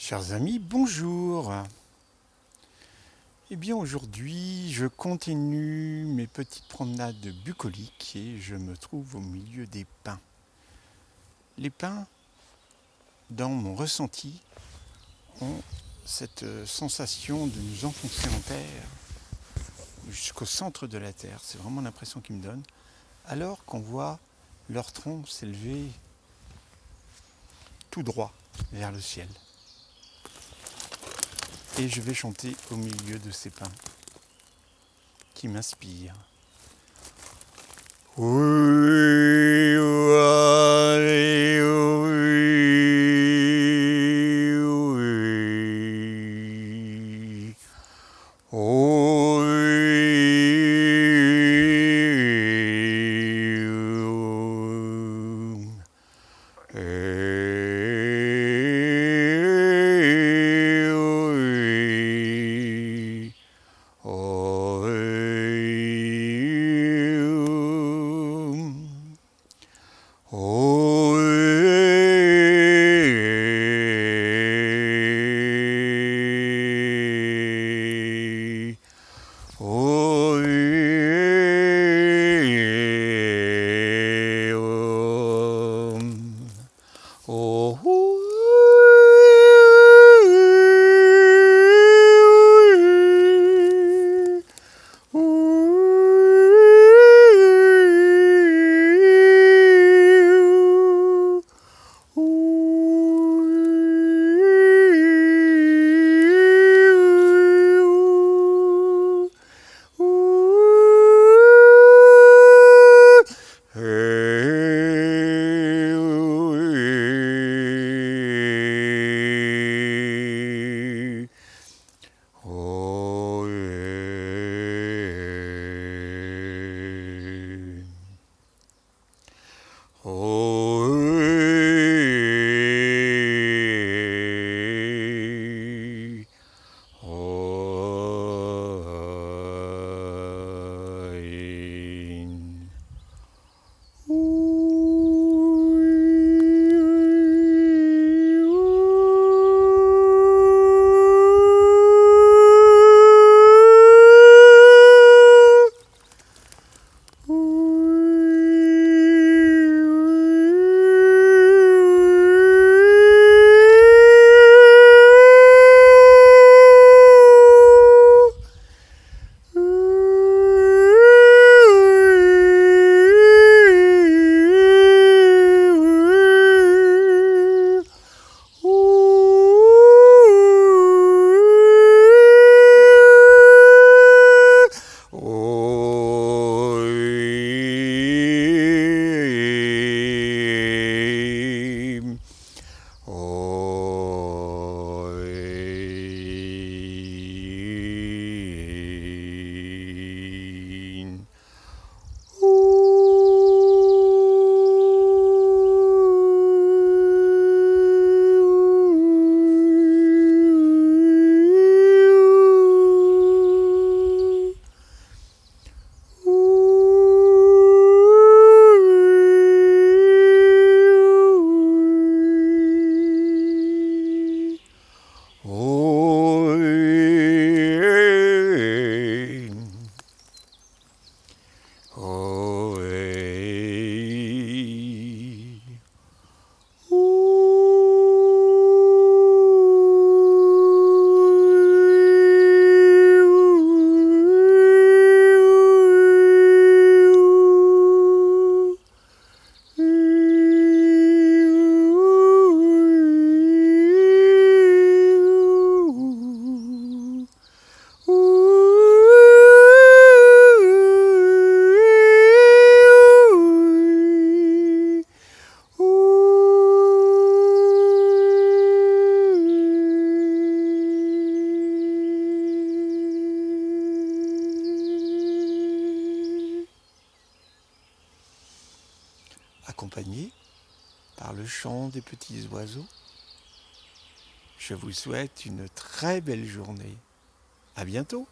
Chers amis, bonjour. Eh bien aujourd'hui, je continue mes petites promenades bucoliques et je me trouve au milieu des pins. Les pins, dans mon ressenti, ont cette sensation de nous enfoncer en terre jusqu'au centre de la terre. C'est vraiment l'impression qu'ils me donnent. Alors qu'on voit leur tronc s'élever tout droit vers le ciel. Et je vais chanter au milieu de ces pins qui m'inspirent. Accompagné par le chant des petits oiseaux. Je vous souhaite une très belle journée. À bientôt!